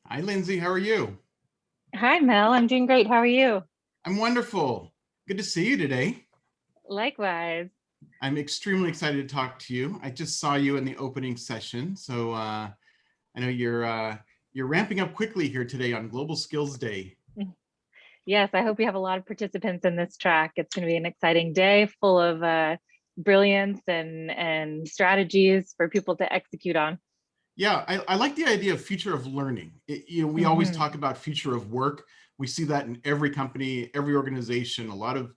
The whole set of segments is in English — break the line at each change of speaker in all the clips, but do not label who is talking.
Hi, Lindsey. How are you?
Hi, Mel. I'm doing great. How are you?
I'm wonderful. Good to see you today.
Likewise.
I'm extremely excited to talk to you. I just saw you in the opening session, so I know you're ramping up quickly here today on Global Skills Day.
Yes, I hope we have a lot of participants in this track. It's going to be an exciting day full of brilliance and strategies for people to execute on.
Yeah, I like the idea of future of learning. We always
Hmm.
talk about future of work. We see that in every company, every organization, a lot of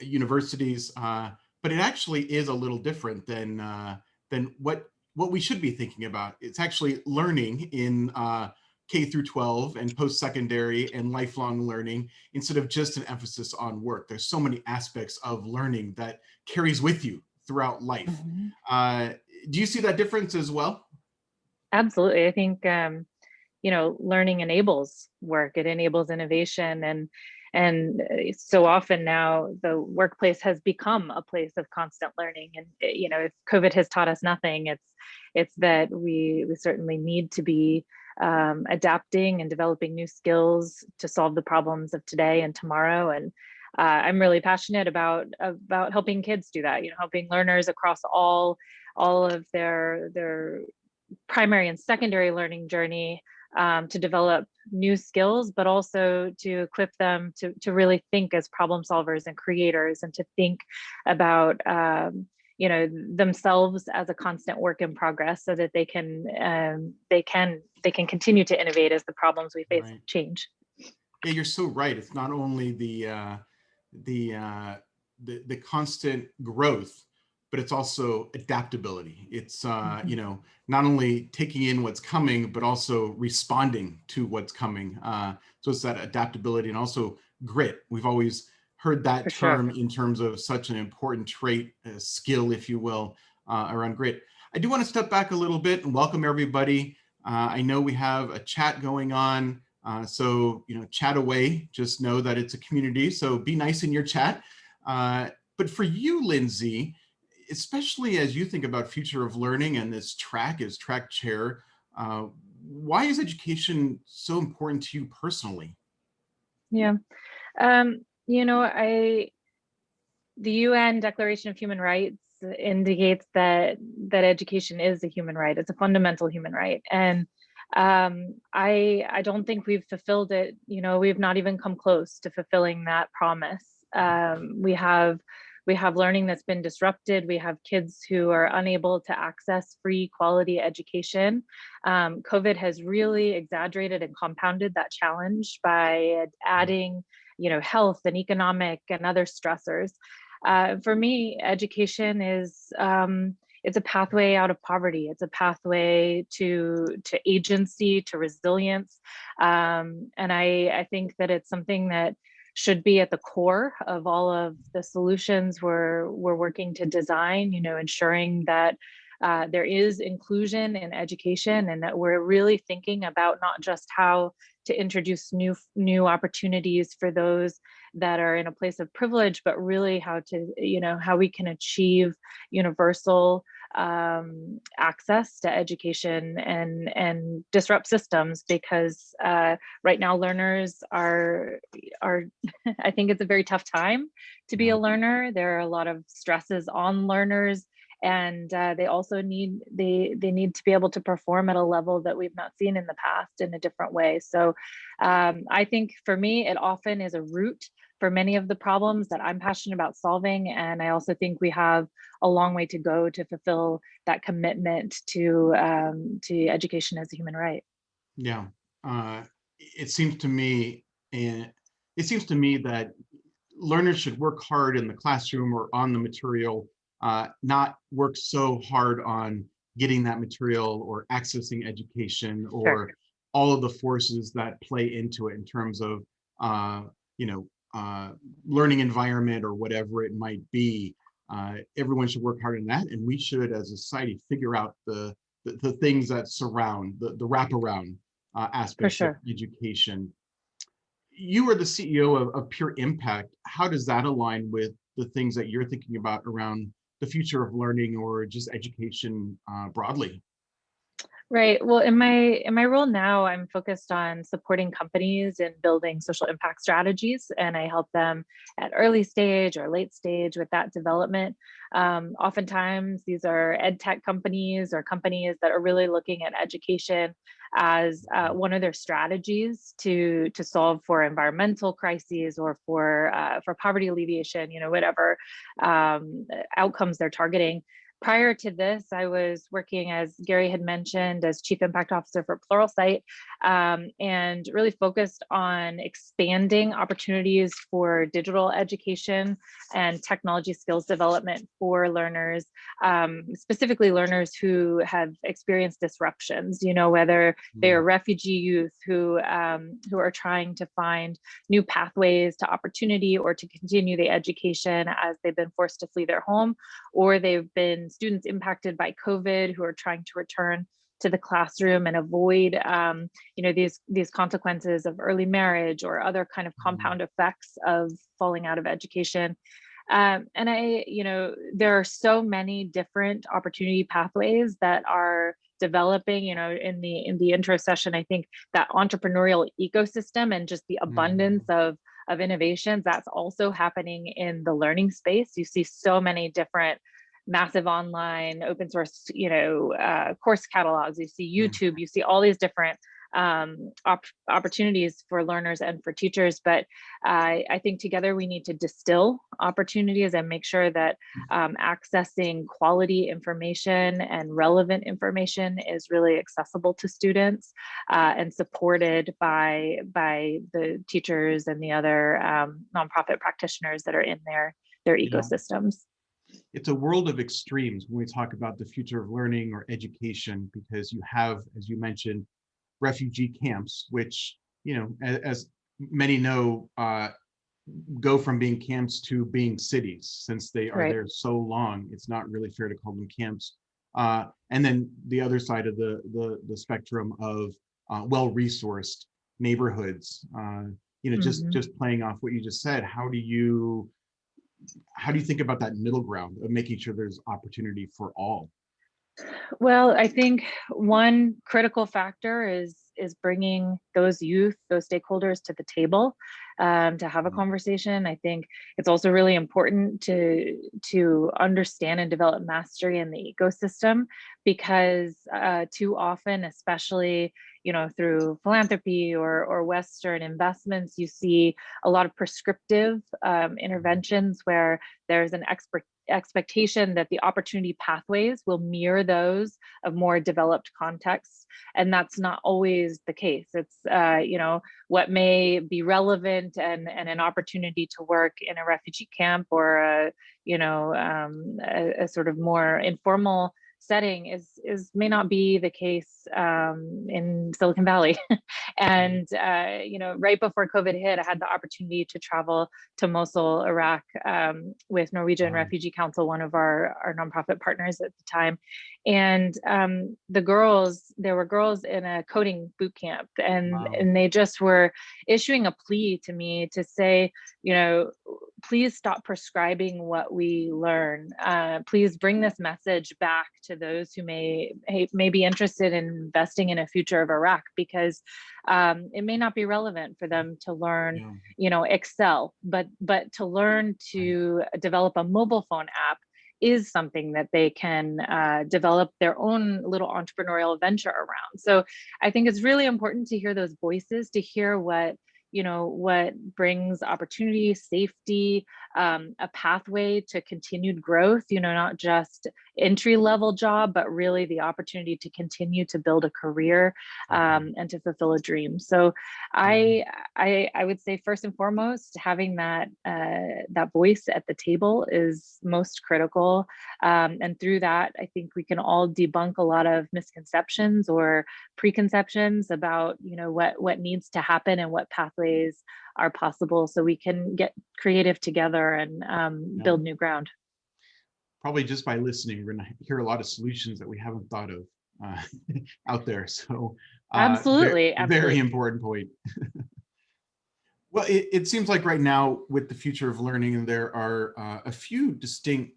universities, but it actually is a little different than what we should be thinking about. It's actually learning in K through 12 and post-secondary and lifelong learning instead of just an emphasis on work. There's so many aspects of learning that carries with you throughout life.
Hmm.
Uh, do you see that difference as well?
Absolutely. I think learning enables work. It enables innovation, and so often now the workplace has become a place of constant learning. And if COVID has taught us nothing, it's that we certainly need to be adapting and developing new skills to solve the problems of today and tomorrow. And I'm really passionate about helping kids do that. Helping learners across all of their primary and secondary learning journey, to develop new skills, but also to equip them to really think as problem solvers and creators, and to think about themselves as a constant work in progress, so that they can continue to innovate as the problems we face
Right.
change.
Yeah, you're so right. It's not only the the constant growth, but it's also adaptability. It's
Mhm.
not only taking in what's coming, but also responding to what's coming. So it's that adaptability and also grit. We've always heard that
For sure.
term in terms of such an important trait, skill, if you will, around grit. I do want to step back a little bit and welcome everybody. I know we have a chat going on. So, chat away. Just know that it's a community. So be nice in your chat. But for you, Lindsey, especially as you think about future of learning and this track as track chair, uh, why is education so important to you personally?
Yeah. I The UN Declaration of Human Rights indicates that education is a human right. It's a fundamental human right, and I don't think we've fulfilled it. We've not even come close to fulfilling that promise. We have learning that's been disrupted. We have kids who are unable to access free quality education. COVID has really exaggerated and compounded that challenge by adding health and economic and other stressors. For me, education is it's a pathway out of poverty. It's a pathway to agency, to resilience, and I think that it's something that should be at the core of all of the solutions we're working to design. Ensuring that there is inclusion in education, and that we're really thinking about not just how to introduce new opportunities for those that are in a place of privilege, but really how we can achieve universal access to education and disrupt systems, because right now learners are I think it's a very tough time to be
Yeah.
a learner. There are a lot of stresses on learners, and they also they need to be able to perform at a level that we've not seen in the past in a different way. So I think for me, it often is a route for many of the problems that I'm passionate about solving. And I also think we have a long way to go to fulfill that commitment to education as a human right.
Yeah. Uh, it seems to me, and it seems to me that learners should work hard in the classroom or on the material, not work so hard on getting that material or accessing education
Sure.
or all of the forces that play into it in terms of, uh, you know, learning environment or whatever it might be. Everyone should work hard in that, and we should, as a society, figure out the things that surround the wraparound
For
aspects of
sure.
education. You are the CEO of Pure Impact. How does that align with the things that you're thinking about around the future of learning or just education broadly?
Right. Well, in my role now, I'm focused on supporting companies in building social impact strategies, and I help them at early stage or late stage with that development. Oftentimes, these are ed tech companies or companies that are really looking at education as one of their strategies to solve for environmental crises or for poverty alleviation. You know, whatever outcomes they're targeting. Prior to this, I was working, as Gary had mentioned, as Chief Impact Officer for Pluralsight, and really focused on expanding opportunities for digital education and technology skills development for learners, specifically learners who have experienced disruptions, you know, whether they are refugee youth who are trying to find new pathways to opportunity or to continue the education as they've been forced to flee their home, or they've been students impacted by COVID who are trying to return to the classroom and avoid you know, these consequences of early marriage or other kind of compound effects of falling out of education. And you know, there are so many different opportunity pathways that are developing, you know, in the intro session. I think that entrepreneurial ecosystem and just the abundance of innovations, that's also happening in the learning space. You see so many different massive online open source, you know, course catalogs. You see YouTube, you see all these different opportunities for learners and for teachers. But I think together we need to distill opportunities and make sure that accessing quality information and relevant information is really accessible to students and supported by the teachers and the other nonprofit practitioners that are in their ecosystems.
It's a world of extremes when we talk about the future of learning or education, because you have, as you mentioned, refugee camps, which, you know, as many know, go from being camps to being cities. Since they are there so long, it's not really fair to call them camps. And then the other side of the spectrum of well-resourced neighborhoods. You know, just playing off what you just said, how do you think about that middle ground of making sure there's opportunity for all?
Well, I think one critical factor is bringing those youth, those stakeholders to the table to have a conversation. I think it's also really important to understand and develop mastery in the ecosystem, because too often, especially, you know, through philanthropy or Western investments, you see a lot of prescriptive interventions where there's an expectation that the opportunity pathways will mirror those of more developed contexts, and that's not always the case. It's you know, what may be relevant and an opportunity to work in a refugee camp or a, you know, a sort of more informal setting is may not be the case in Silicon Valley. And you know, right before COVID hit, I had the opportunity to travel to Mosul, Iraq, with Norwegian Refugee Council, one of our nonprofit partners at the time. And there were girls in a coding boot camp, and they just were issuing a plea to me to say, you know, please stop prescribing what we learn. Please bring this message back to those who may be interested in investing in a future of Iraq, because it may not be relevant for them to learn, you know, Excel, but to learn to develop a mobile phone app is something that they can develop their own little entrepreneurial venture around. So I think it's really important to hear those voices, to hear what, you know, what brings opportunity, safety, a pathway to continued growth, you know, not just entry-level job, but really the opportunity to continue to build a career and to fulfill a dream. So I would say, first and foremost, having that voice at the table is most critical. And through that, I think we can all debunk a lot of misconceptions or preconceptions about, you know, what needs to happen and what pathways are possible, so we can get creative together and build new ground.
Probably just by listening, we're going to hear a lot of solutions that we haven't thought of out there. So
absolutely.
Very important point. Well, it seems like right now with the future of learning, there are a few distinct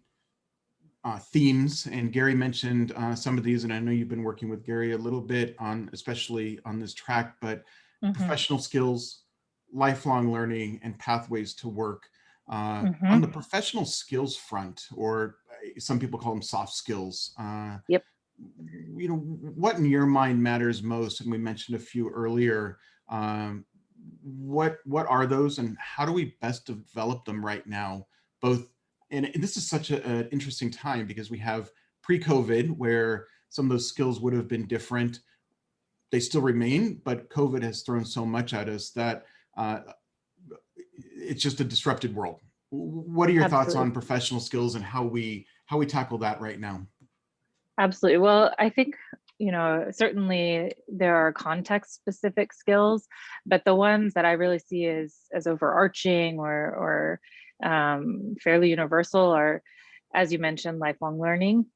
themes, and Gary mentioned some of these, and I know you've been working with Gary a little bit on, especially on this track, but professional skills, lifelong learning, and pathways to work. On the professional skills front, or some people call them soft skills,
Yep.
what in your mind matters most? And we mentioned a few earlier. What are those, and how do we best develop them right now? Both, and this is such an interesting time because we have pre-COVID, where some of those skills would have been different. They still remain, but COVID has thrown so much at us that it's just a disrupted world. What are your thoughts on professional skills and how we tackle that right now?
Absolutely. Well, I think, certainly there are context specific skills, but the ones that I really see as overarching or fairly universal are, as you mentioned, lifelong learning,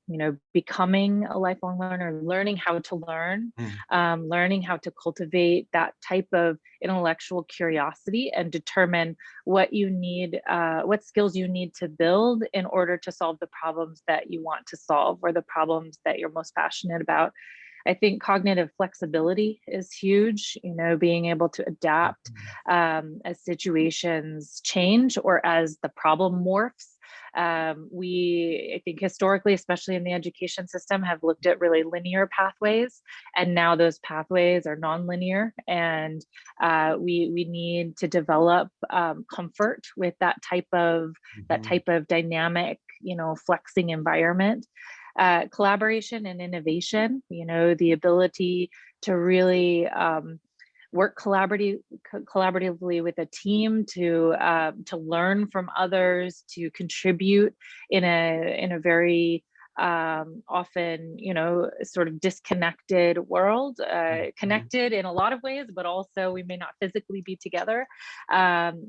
becoming a lifelong learner, learning how to learn, learning how to cultivate that type of intellectual curiosity and determine what you need, what skills you need to build in order to solve the problems that you want to solve or the problems that you're most passionate about. I think cognitive flexibility is huge, being able to adapt as situations change or as the problem morphs. I think historically, especially in the education system, have looked at really linear pathways, and now those pathways are nonlinear, and we need to develop comfort with that type of dynamic, flexing environment. Collaboration and innovation, the ability to really work collaboratively with a team, to learn from others, to contribute in a very often, sort of disconnected world, connected in a lot of ways, but also we may not physically be together.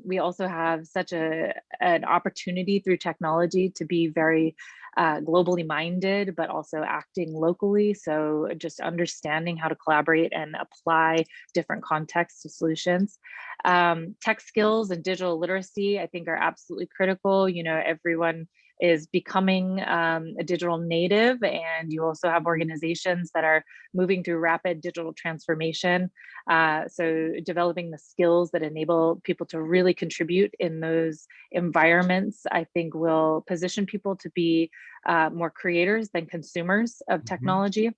We also have such an opportunity through technology to be very globally minded, but also acting locally. So just understanding how to collaborate and apply different contexts to solutions. Tech skills and digital literacy, I think, are absolutely critical. Everyone is becoming a digital native, and you also have organizations that are moving through rapid digital transformation. So developing the skills that enable people to really contribute in those environments, I think, will position people to be more creators than consumers of technology.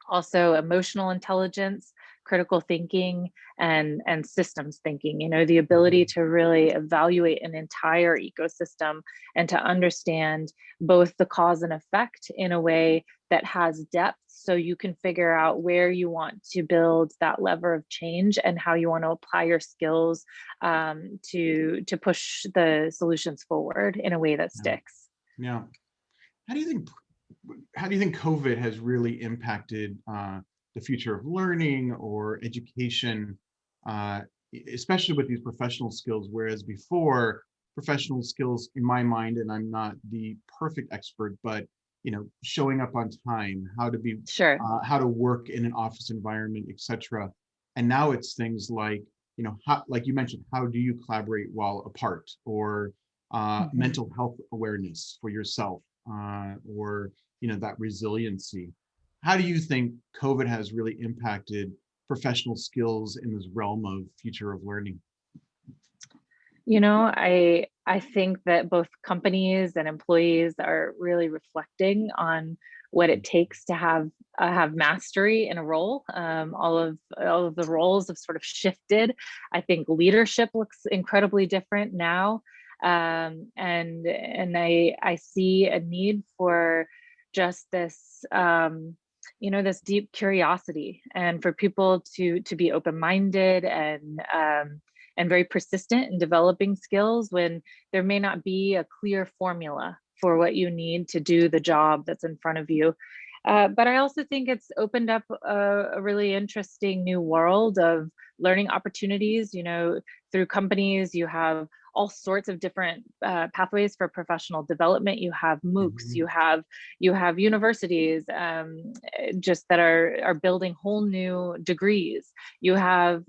Also emotional intelligence, critical thinking, and systems thinking, the ability to really evaluate an entire ecosystem and to understand both the cause and effect in a way that has depth, so you can figure out where you want to build that lever of change and how you want to apply your skills to push the solutions forward in a way that sticks.
Yeah. How do you think COVID has really impacted the future of learning or education, especially with these professional skills? Whereas before, professional skills, in my mind, and I'm not the perfect expert, but showing up on time, how to be, how to work in an office environment, etc. And now it's things like, how, like you mentioned, how do you collaborate while apart, or mental health awareness for yourself, or that resiliency. How do you think COVID has really impacted professional skills in this realm of future of learning?
I think that both companies and employees are really reflecting on what it takes to have mastery in a role. All of the roles have sort of shifted. I think leadership looks incredibly different now. And I see a need for just this, this deep curiosity, and for people to be open-minded and very persistent in developing skills when there may not be a clear formula for what you need to do the job that's in front of you. But I also think it's opened up a really interesting new world of learning opportunities. Through companies, you have all sorts of different pathways for professional development. You have MOOCs,
Mhm.
you have universities just that are building whole new degrees. You have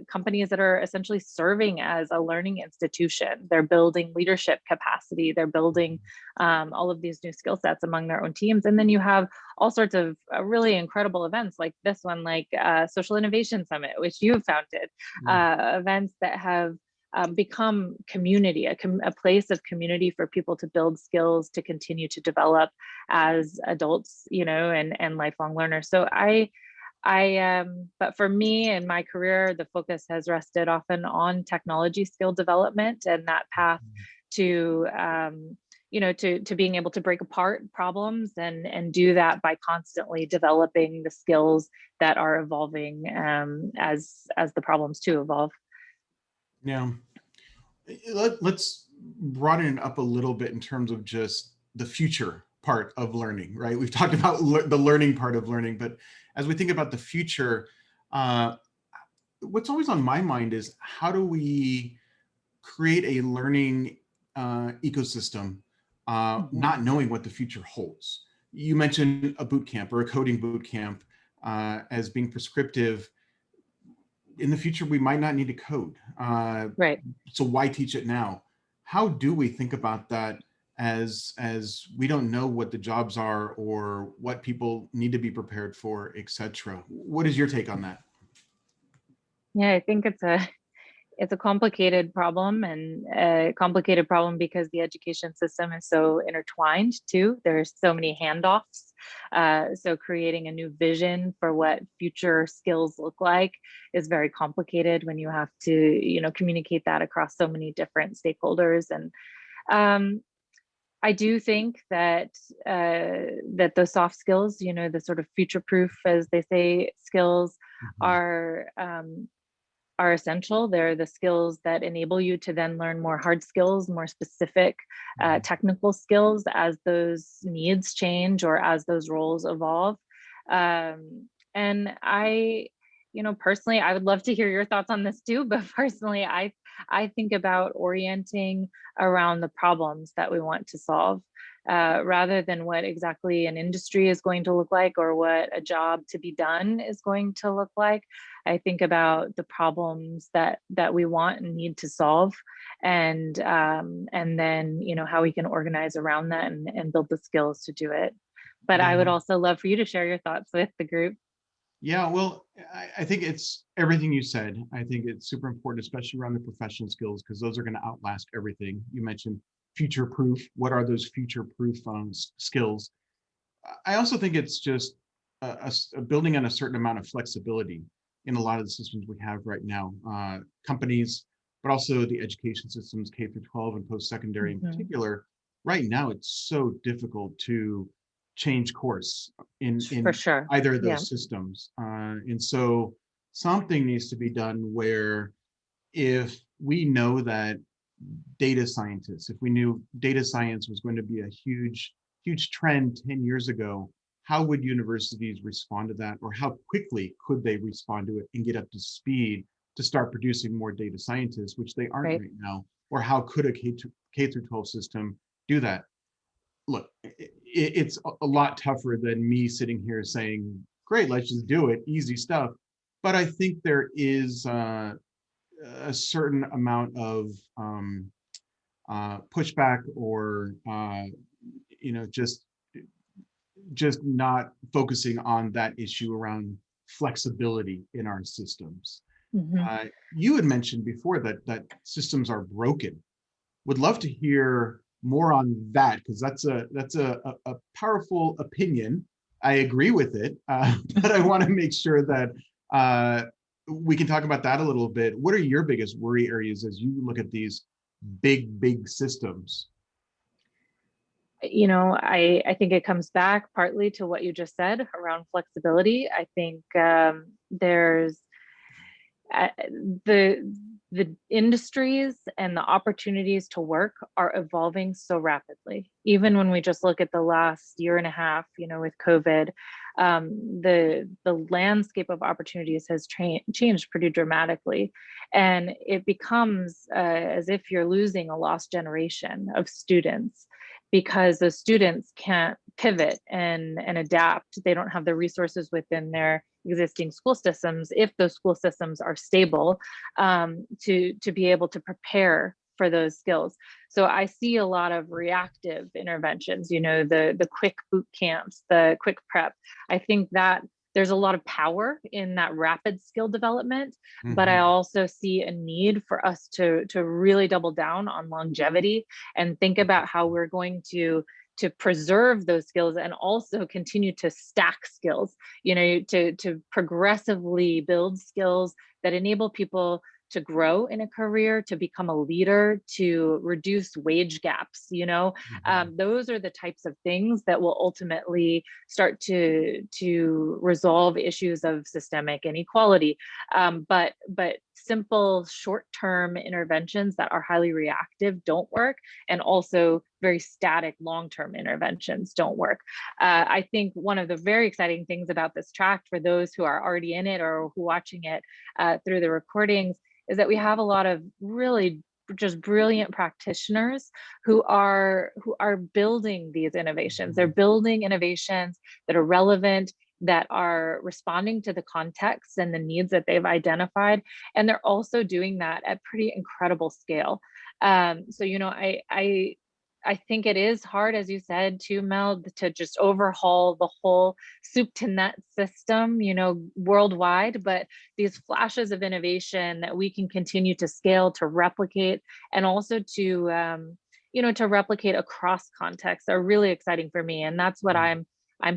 companies that are essentially serving as a learning institution. They're building leadership capacity. They're building all of these new skill sets among their own teams. And then you have all sorts of really incredible events like this one, like Social Innovation Summit, which you've founded, events that have become community, a place of community for people to build skills, to continue to develop as adults, you know, and lifelong learners. So but for me in my career, the focus has rested often on technology skill development and that path to you know, to being able to break apart problems and do that by constantly developing the skills that are evolving as the problems too evolve.
Yeah. Let's broaden it up a little bit in terms of just the future part of learning, right? We've talked about the learning part of learning, but as we think about the future, what's always on my mind is how do we create a learning ecosystem, not knowing what the future holds? You mentioned a boot camp or a coding boot camp as being prescriptive. In the future, we might not need to code.
Right.
So why teach it now? How do we think about that as we don't know what the jobs are or what people need to be prepared for, etc.? What is your take on that?
Yeah, I think it's a complicated problem, and a complicated problem because the education system is so intertwined too. There's so many handoffs. So creating a new vision for what future skills look like is very complicated when you have to, you know, communicate that across so many different stakeholders. And I do think that that those soft skills, you know, the sort of future-proof, as they say, skills are essential. They're the skills that enable you to then learn more hard skills, more specific technical skills as those needs change or as those roles evolve. And you know, personally, I would love to hear your thoughts on this too, but personally, I think about orienting around the problems that we want to solve. Rather than what exactly an industry is going to look like or what a job to be done is going to look like. I think about the problems that we want and need to solve, and then, you know, how we can organize around that and build the skills to do it. But I
Yeah.
would also love for you to share your thoughts with the group.
Yeah, well, I think it's everything you said. I think it's super important, especially around the professional skills, because those are going to outlast everything. You mentioned future proof. What are those future proof skills? I also think it's just a building on a certain amount of flexibility in a lot of the systems we have right now. Companies, but also the education systems, K through 12 and post-secondary in particular. Right now, it's so difficult to change course in
For sure.
either of
Yeah.
those systems. And so something needs to be done where if we know that data scientists, if we knew data science was going to be a huge trend 10 years ago, how would universities respond to that? Or how quickly could they respond to it and get up to speed to start producing more data scientists, which they aren't right now? Or how could a K through 12 system do that? Look, it's a lot tougher than me sitting here saying, great, let's just do it, easy stuff. But I think there is a certain amount of pushback or you know, just not focusing on that issue around flexibility in our systems. You had mentioned before that systems are broken. Would love to hear more on that, because that's a powerful opinion. I agree with it, but I want to make sure that we can talk about that a little bit. What are your biggest worry areas as you look at these big systems?
You know, I think it comes back partly to what you just said around flexibility. I think there's the industries and the opportunities to work are evolving so rapidly. Even when we just look at the last year and a half, you know, with COVID, the landscape of opportunities has changed pretty dramatically, and it becomes as if you're losing a lost generation of students because the students can't pivot and adapt. They don't have the resources within their existing school systems, if those school systems are stable, to be able to prepare for those skills. So I see a lot of reactive interventions, the quick boot camps, the quick prep. I think that there's a lot of power in that rapid skill development, but I also see a need for us to really double down on longevity and think about how we're going to preserve those skills and also continue to stack skills, to progressively build skills that enable people to grow in a career, to become a leader, to reduce wage gaps. Those are the types of things that will ultimately start to resolve issues of systemic inequality. But simple short-term interventions that are highly reactive don't work, and also very static long-term interventions don't work. I think one of the very exciting things about this track, for those who are already in it or who are watching it through the recordings, is that we have a lot of really just brilliant practitioners who are building these innovations. They're building innovations that are relevant, that are responding to the context and the needs that they've identified, and they're also doing that at pretty incredible scale. So I think it is hard, as you said, too, Mel, to just overhaul the whole soup to nut system, worldwide. But these flashes of innovation that we can continue to scale, to replicate, and also to replicate across contexts are really exciting for me. And that's what I'm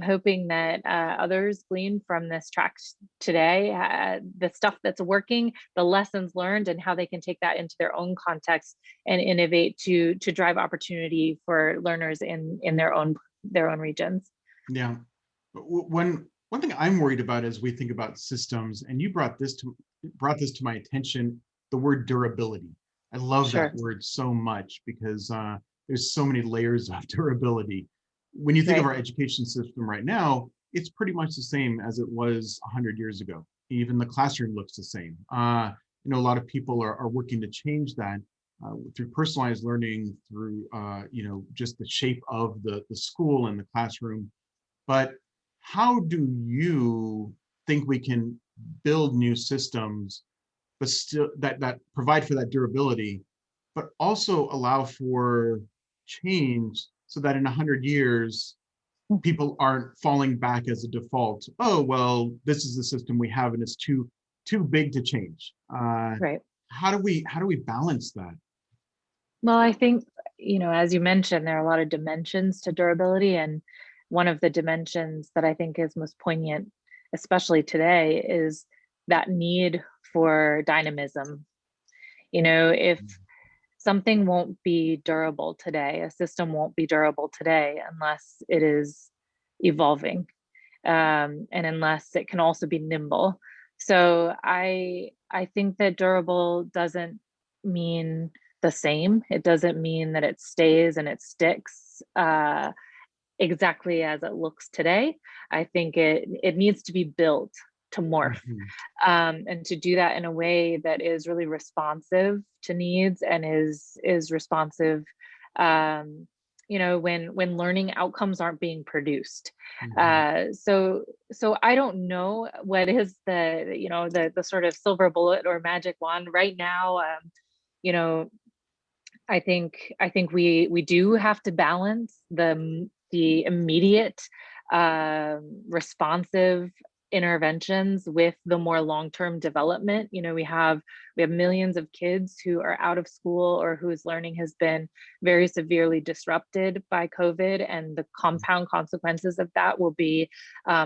hoping that others glean from this track today, the stuff that's working, the lessons learned, and how they can take that into their own context and innovate to drive opportunity for learners in their own regions.
Yeah. One thing I'm worried about as we think about systems, and you brought this to my attention, the word durability. I love that word so much because there's so many layers of durability. When you think of our education system right now, it's pretty much the same as it was 100 years ago. Even the classroom looks the same. A lot of people are working to change that through personalized learning, through just the shape of the school and the classroom. But how do you think we can build new systems, but still that provide for that durability, but also allow for change, so that in 100 years, people aren't falling back as a default? Oh, well, this is the system we have, and it's too big to change. How do we balance that?
Well, I think, as you mentioned, there are a lot of dimensions to durability, and one of the dimensions that I think is most poignant, especially today, is that need for dynamism. If something won't be durable today, a system won't be durable today unless it is evolving, and unless it can also be nimble. So I think that durable doesn't mean the same. It doesn't mean that it stays and it sticks exactly as it looks today. I think it needs to be built to morph, and to do that in a way that is really responsive to needs and is responsive when learning outcomes aren't being produced. So I don't know what is the sort of silver bullet or magic wand right now. I think we do have to balance the immediate responsive interventions with the more long-term development. We have millions of kids who are out of school or whose learning has been very severely disrupted by COVID, and the compound consequences of that will be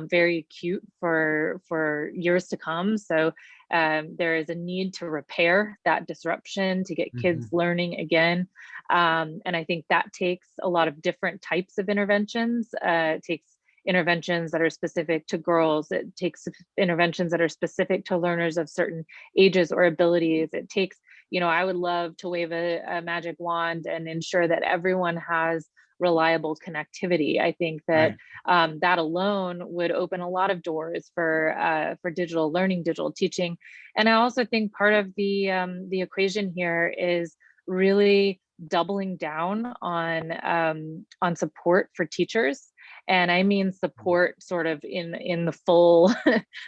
very acute for years to come. So there is a need to repair that disruption, to get kids learning again. And I think that takes a lot of different types of interventions. It takes interventions that are specific to girls. It takes interventions that are specific to learners of certain ages or abilities. It takes, I would love to wave a magic wand and ensure that everyone has reliable connectivity. I think that
Right.
that alone would open a lot of doors for digital learning, digital teaching. And I also think part of the equation here is really doubling down on support for teachers. And I mean support sort of in the full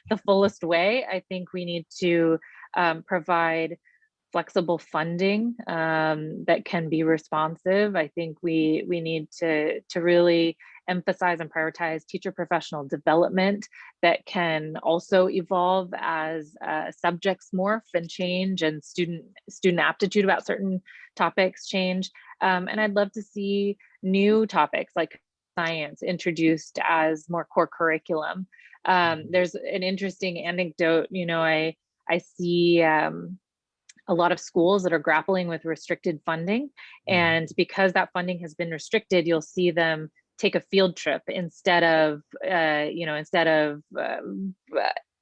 the fullest way. I think we need to provide flexible funding that can be responsive. I think we need to really emphasize and prioritize teacher professional development that can also evolve as subjects morph and change, and student aptitude about certain topics change. And I'd love to see new topics like science introduced as more core curriculum. There's an interesting anecdote. I see a lot of schools that are grappling with restricted funding. And because that funding has been restricted, you'll see them take a field trip instead of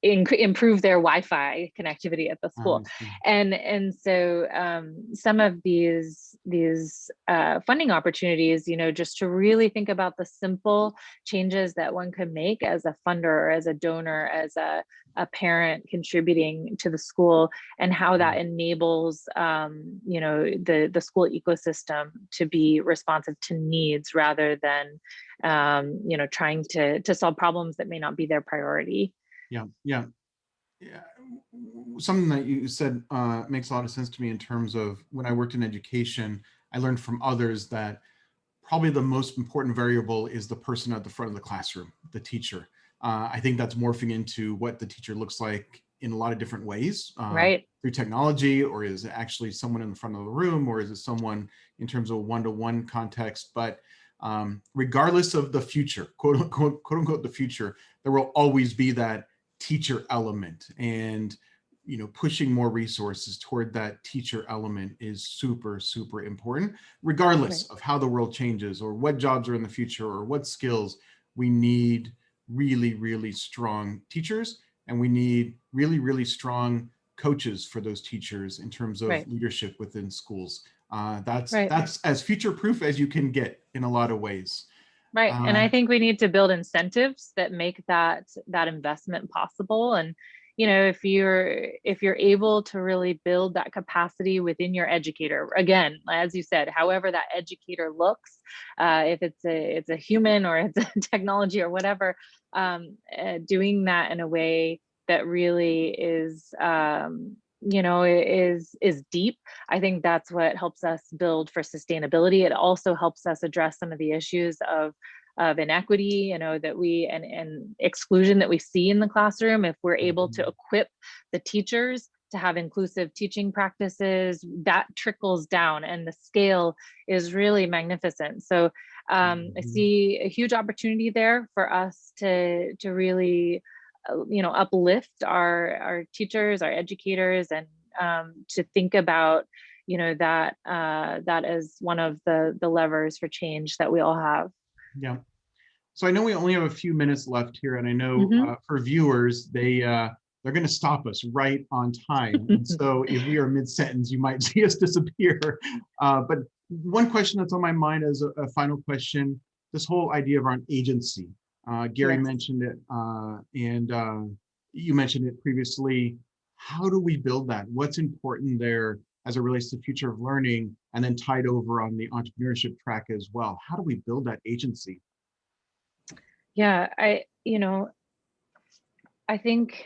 improve their Wi-Fi connectivity at the school. And so some of these funding opportunities, just to really think about the simple changes that one could make as a funder or as a donor, as a parent contributing to the school, and how that enables the school ecosystem to be responsive to needs rather than trying to solve problems that may not be their priority.
Yeah. Something that you said makes a lot of sense to me in terms of when I worked in education, I learned from others that probably the most important variable is the person at the front of the classroom, the teacher. I think that's morphing into what the teacher looks like in a lot of different ways,
right,
through technology, or is it actually someone in the front of the room, or is it someone in terms of one-to-one context? But regardless of the future, quote unquote, the future, there will always be that teacher element, and pushing more resources toward that teacher element is super important, regardless of how the world changes or what jobs are in the future or what skills. We need really strong teachers, and we need really strong coaches for those teachers in terms of leadership within schools. That's as future proof as you can get in a lot of ways.
Right. And I think we need to build incentives that make that investment possible. And, if you're able to really build that capacity within your educator, again, as you said, however that educator looks, if it's a human or it's a technology or whatever, doing that in a way that really is is deep. I think that's what helps us build for sustainability. It also helps us address some of the issues of inequity, that we and exclusion that we see in the classroom. If we're able to equip the teachers to have inclusive teaching practices, that trickles down, and the scale is really magnificent. So I see a huge opportunity there for us to really uplift our teachers, our educators, and to think about that as one of the levers for change that we all have.
Yeah. So I know we only have a few minutes left here, and I know for viewers, they're going to stop us right on time. And so if we are mid-sentence, you might see us disappear. But one question that's on my mind as a final question, this whole idea around agency. Gary mentioned it, and you mentioned it previously. How do we build that? What's important there as it relates to future of learning, and then tied over on the entrepreneurship track as well? How do we build that agency?
Yeah, I think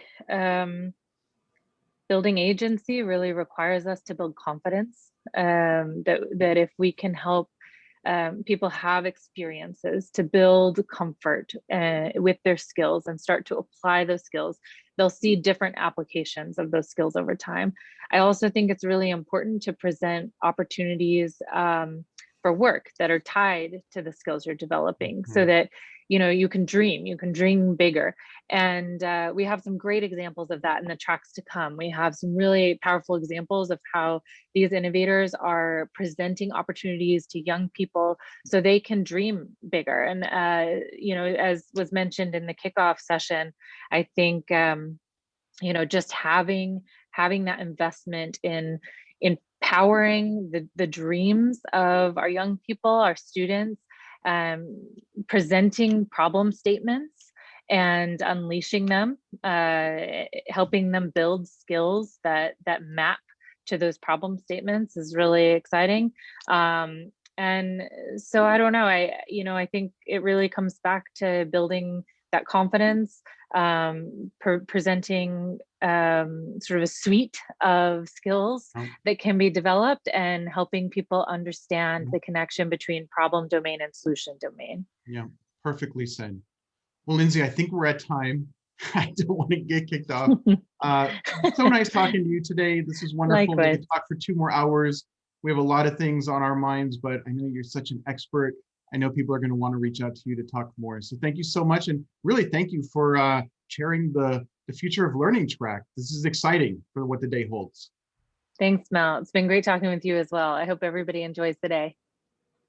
building agency really requires us to build confidence, that if we can help people have experiences to build comfort with their skills and start to apply those skills, they'll see different applications of those skills over time. I also think it's really important to present opportunities for work that are tied to the skills you're developing, so that you can dream bigger. And we have some great examples of that in the tracks to come. We have some really powerful examples of how these innovators are presenting opportunities to young people so they can dream bigger. And as was mentioned in the kickoff session, I think just having that investment in empowering the dreams of our young people, our students, presenting problem statements and unleashing them, helping them build skills that map to those problem statements is really exciting. And so I don't know, I think it really comes back to building that confidence, presenting sort of a suite of skills that can be developed, and helping people understand the connection between problem domain and solution domain.
Yeah, perfectly said. Well, Lindsey, I think we're at time. I don't want to get kicked off. So nice talking to you today. This is wonderful. We could talk for 2 more hours. We have a lot of things on our minds, but I know you're such an expert. I know people are going to want to reach out to you to talk more. So thank you so much. And really thank you for chairing the Future of Learning track. This is exciting for what the day holds.
Thanks, Mel. It's been great talking with you as well. I hope everybody enjoys the day.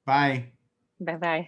Bye.
Bye-bye.